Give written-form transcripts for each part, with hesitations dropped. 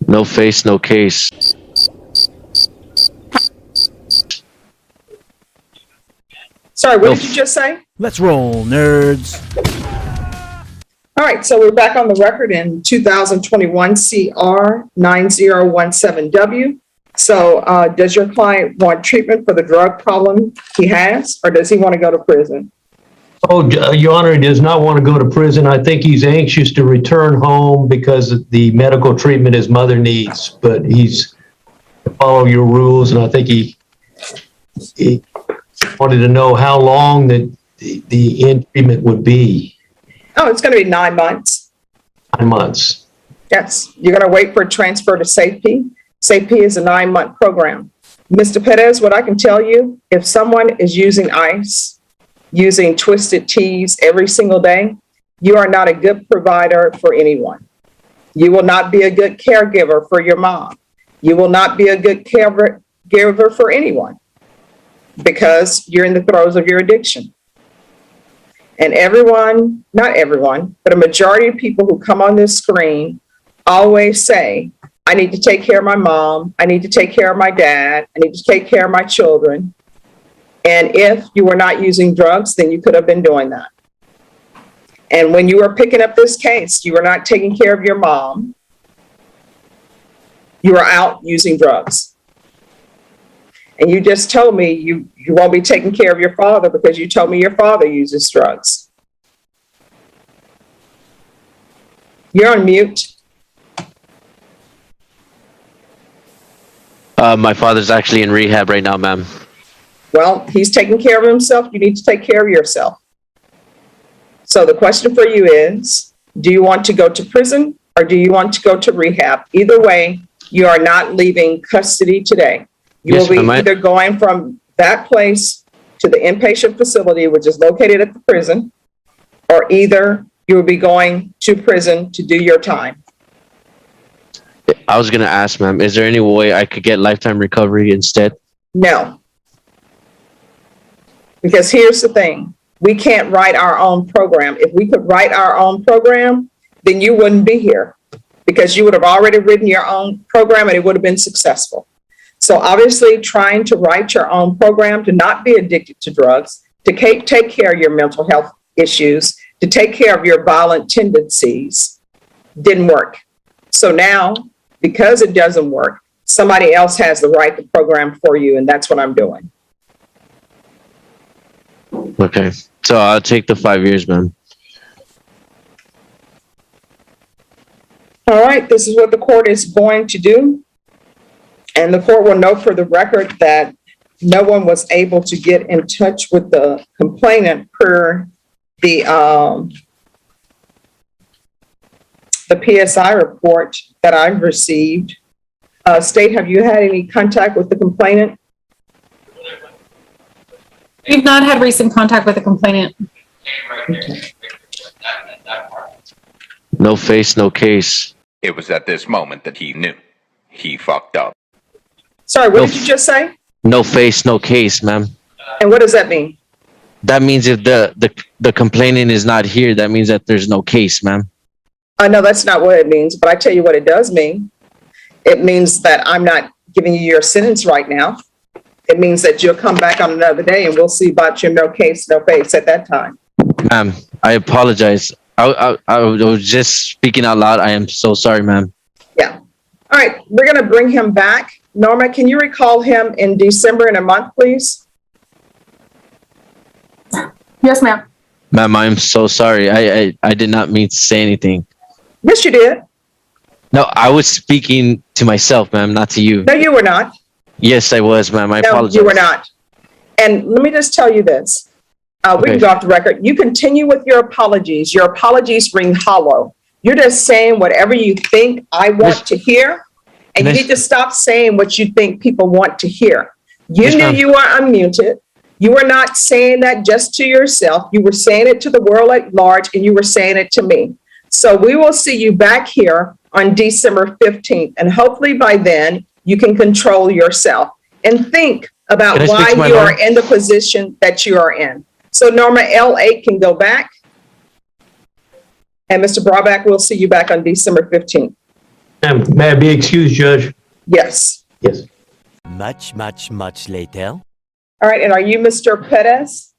No face, no case. Sorry, what did you just say? Let's roll, nerds. All right, so we're back on the record in 2021 CR 9017W. So does your client want treatment for the drug problem he has, or does he want to go to prison? Oh, Your Honor, he does not want to go to prison. I think he's anxious to return home because of the medical treatment his mother needs, but he's to follow your rules, and I think he wanted to know how long the in treatment would be. Oh, it's going to be 9 months. 9 months. Yes, you're going to wait for a transfer to safety. Safety is a 9-month program. Mr. Perez, what I can tell you, if someone is using ice, using twisted teas every single day, you are not a good provider for anyone. You will not be a good caregiver for your mom. You will not be a good caregiver for anyone because you're in the throes of your addiction. And everyone, not everyone, but a majority of people who come on this screen always say, I need to take care of my mom. I need to take care of my dad. I need to take care of my children. And if you were not using drugs, then you could have been doing that. And when you were picking up this case, you were not taking care of your mom. You were out using drugs. And you just told me you won't be taking care of your father because you told me your father uses drugs. You're on mute. My father's actually in rehab right now, ma'am. Well, he's taking care of himself. You need to take care of yourself. So the question for you is, do you want to go to prison or do you want to go to rehab? Either way, you are not leaving custody today. You will be either going from that place to the inpatient facility, which is located at the prison, or either you will be going to prison to do your time. I was going to ask, ma'am, is there any way I could get lifetime recovery instead? No. Because here's the thing. We can't write our own program. If we could write our own program, then you wouldn't be here because you would have already written your own program and it would have been successful. So obviously trying to write your own program to not be addicted to drugs, to take care of your mental health issues, to take care of your violent tendencies didn't work. So now, because it doesn't work, somebody else has the right to program for you, and that's what I'm doing. Okay. So I'll take the 5 years, ma'am. All right, this is what the court is going to do. And the court will note for the record that no one was able to get in touch with the complainant per the PSI report that I've received. State, have you had any contact with the complainant? We've not had recent contact with the complainant. No face, no case. It was at this moment that he knew. He fucked up. Sorry, what did you just say? No face, no case, ma'am. And what does that mean? That means if the complainant is not here, that means that there's no case, ma'am. No, that's not what it means, but I tell you what it does mean. It means that I'm not giving you your sentence right now. It means that you'll come back on another day and we'll see about your no case, no face at that time. Ma'am, I apologize. I was just speaking out loud. I am so sorry, ma'am. Yeah. All right, we're going to bring him back. Norma, can you recall him in December in a month, please? Yes, ma'am. Ma'am, I'm so sorry. I did not mean to say anything. Yes, you did. No, I was speaking to myself, ma'am, not to you. No, you were not. Yes, I was, ma'am. I apologize. No, you were not. And let me just tell you this. We can go off the record. You continue with your apologies. Your apologies ring hollow. You're just saying whatever you think I want to hear. And you need to stop saying what you think people want to hear. You knew you were unmuted. You were not saying that just to yourself. You were saying it to the world at large, and you were saying it to me. So we will see you back here on December 15th. And hopefully by then, you can control yourself and think about why you are in the position that you are in. So Norma, L8 can go back. And Mr. Brauback, we'll see you back on December 15th. May I be excused, Judge? Yes. Yes. Much later. All right, and are you Mr. Perez?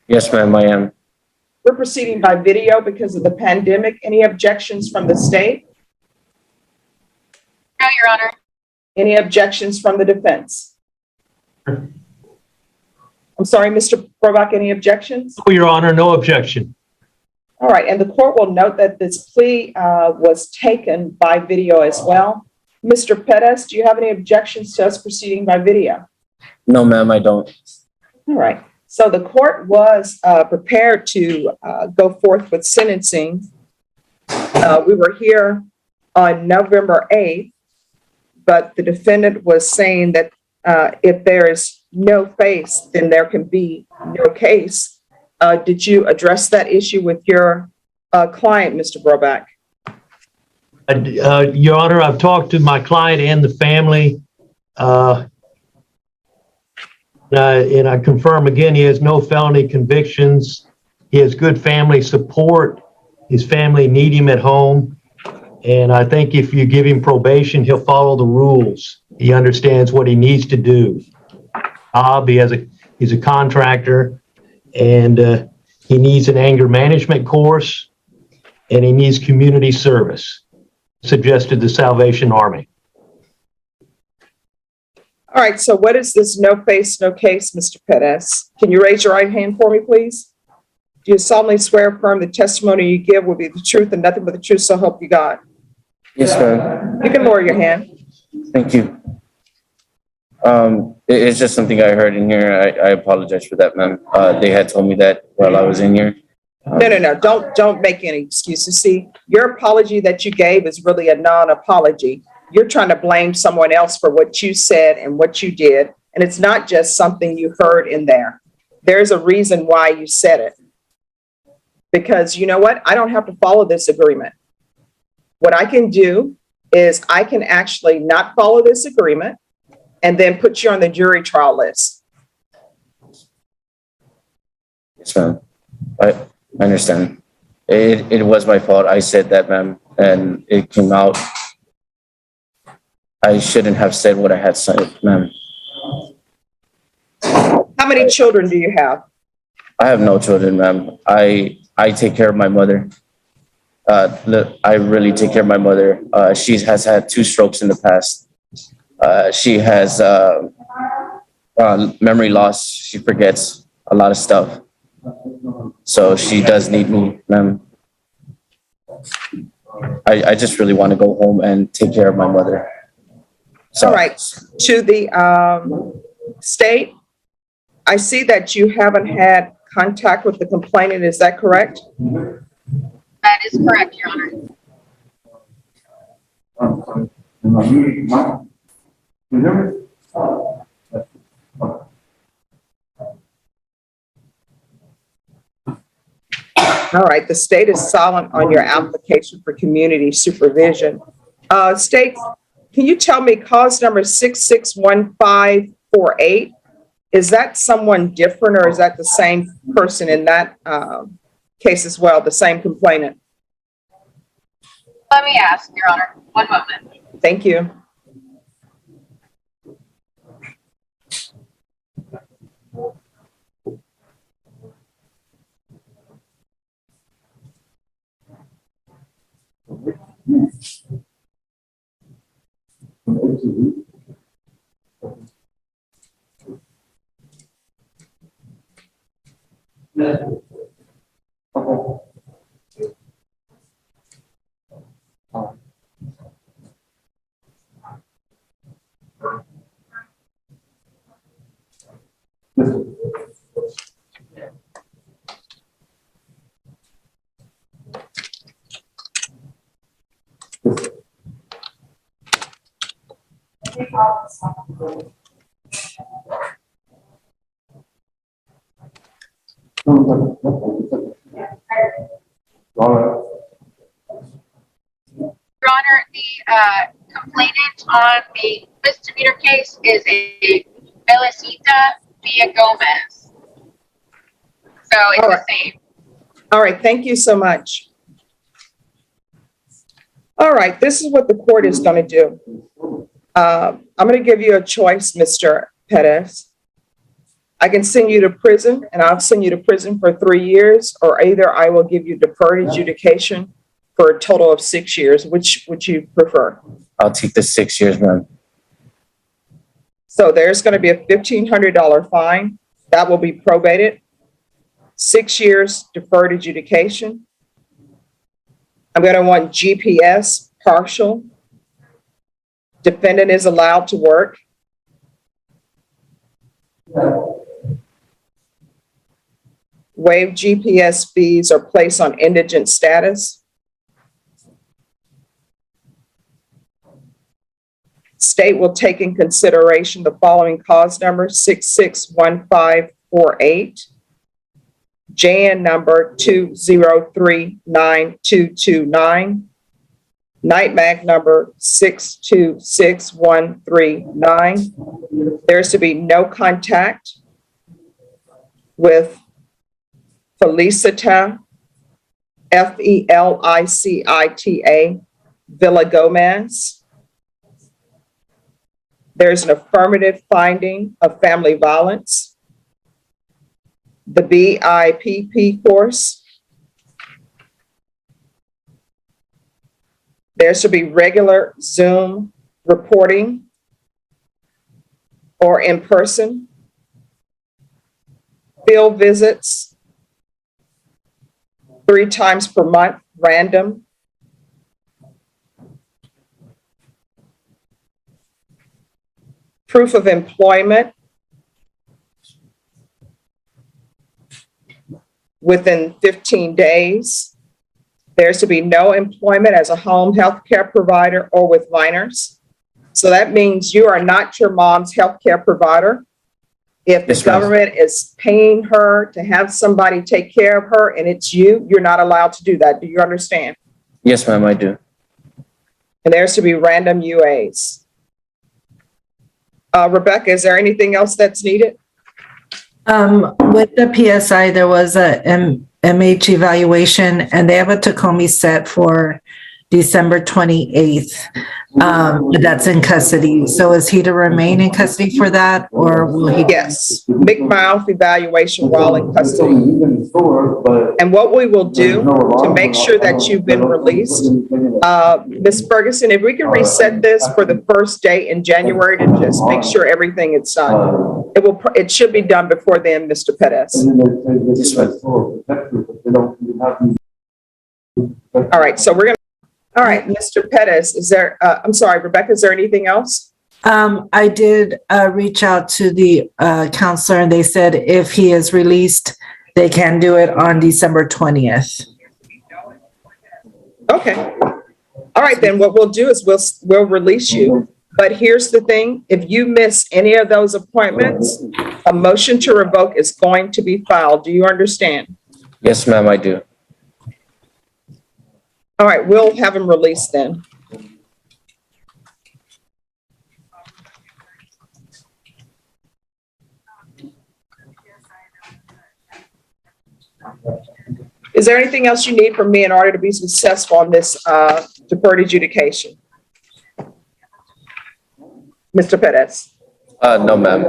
Yes, ma'am, I am. We're proceeding by video because of the pandemic. Any objections from the state? No, Your Honor. Any objections from the defense? I'm sorry, Mr. Probach, any objections? Oh, Your Honor, no objection. All right, and the court will note that this plea was taken by video as well. Mr. Perez, do you have any objections to us proceeding by video? No, ma'am, I don't. All right, so the court was prepared to go forth with sentencing. We were here on November 8th, but the defendant was saying that if there is no face, then there can be no case. Did you address that issue with your client, Mr. Broback? Your Honor, I've talked to my client and the family. And I confirm again, he has no felony convictions. He has good family support. His family need him at home. And I think if you give him probation, he'll follow the rules. He understands what he needs to do. He's a contractor, and he needs an anger management course, and he needs community service. Suggested the Salvation Army. All right, so what is this no face, no case, Mr. Perez? Can you raise your right hand for me, please? Do you solemnly swear affirm the testimony you give will be the truth and nothing but the truth, so help you God? Yes, ma'am. You can lower your hand. Thank you. It's just something I heard in here. I apologize for that, ma'am. They had told me that while I was in here. No. Don't make any excuses. See, your apology that you gave is really a non-apology. You're trying to blame someone else for what you said and what you did. And it's not just something you heard in there. There's a reason why you said it. Because you know what? I don't have to follow this agreement. What I can do is I can actually not follow this agreement and then put you on the jury trial list. Yes, ma'am. I understand. It was my fault. I said that, ma'am, and it came out. I shouldn't have said what I had said, ma'am. How many children do you have? I have no children, ma'am. I take care of my mother. I really take care of my mother. She has had 2 strokes in the past. She has memory loss. She forgets a lot of stuff. So she does need me, ma'am. I just really want to go home and take care of my mother. So, All right, to the state, I see that you haven't had contact with the complainant. Is that correct? That is correct, Your Honor. All right, the state is silent on your application for community supervision. State, can you tell me cause number 661548? Is that someone different or is that the same person in that case as well, the same complainant? Let me ask, Your Honor. One moment. Thank you. Your Honor, the complainant on the misdemeanor case is a Felicita Villa Gomez. So it's All the right. same. All right, thank you so much. All right, this is what the court is going to do. I'm going to give you a choice, Mr. Pettis. I can send you to prison, and I'll send you to prison for 3 years, or either I will give you deferred adjudication for a total of 6 years. Which would you prefer? I'll take the 6 years, ma'am. So there's going to be a $1,500 fine. That will be probated. 6 years deferred adjudication. I'm going to want GPS partial. Defendant is allowed to work. Waive GPS fees or place on indigent status. State will take in consideration the following cause number 661548, JN number 2039229, NITMAG number 626139. There's to be no contact with Felicita, Felicita, Villa Gomez. There's an affirmative finding of family violence. The BIPP course. There should be regular Zoom reporting or in person. Field visits 3 times per month, random. Proof of employment within 15 days. There's to be no employment as a home health care provider or with minors. So that means you are not your mom's health care provider. If the Yes, ma'am. government is paying her to have somebody take care of her and it's you, you're not allowed to do that. Do you understand? Yes, ma'am, I do. And there's to be random UAs. Rebecca, is there anything else that's needed? With the PSI, there was a MH evaluation, and they have a Tacoma set for December 28th. That's in custody. So is he to remain in custody for that, or will he? Yes, big mouth evaluation while in custody. And what we will do to make sure that you've been released, Ms. Ferguson, if we can reset this for the first day in January to just make sure everything is done. It should be done before then, Mr. Pettis. All right, so we're gonna, all right, Mr. Pettis, is there, I'm sorry, Rebecca, is there anything else? I did reach out to the counselor, and they said if he is released, they can do it on December 20th. Okay. All right, then what we'll do is we'll release you. But here's the thing, if you miss any of those appointments, a motion to revoke is going to be filed. Do you understand? Yes, ma'am, I do. All right, we'll have him released then. Is there anything else you need from me in order to be successful on this deferred adjudication? Mr. Pettis? No, ma'am.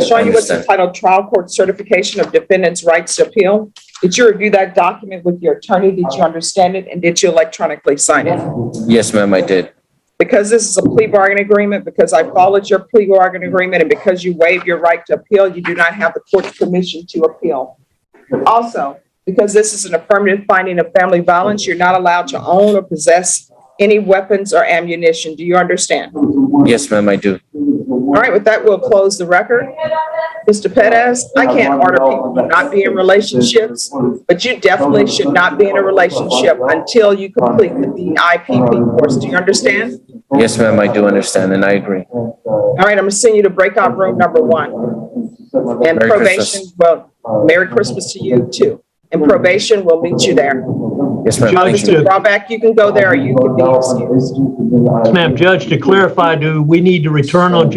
Showing you what's entitled Trial Court Certification of Defendant's Rights to Appeal. Did you review that document with your attorney? Did you understand it? And did you electronically sign it? Yes, ma'am, I did. Because this is a plea bargain agreement, because I followed your plea bargain agreement, and because you waived your right to appeal, you do not have the court's permission to appeal. Also, because this is an affirmative finding of family violence, you're not allowed to own or possess any weapons or ammunition. Do you understand? Yes, ma'am, I do. All right, with that, we'll close the record. Mr. Pettis, I can't order people to not be in relationships, but you definitely should not be in a relationship until you complete the BIPP course. Do you understand? Yes, ma'am, I do understand, and I agree. All right, I'm gonna send you to breakout room number 1. And Merry probation, Christmas. well, Merry Christmas to you too. And probation will meet you there. Yes, ma'am, thank you. Mr. Drawback, you can go there or you can be excused. Ma'am, Judge, to clarify, do we need to return on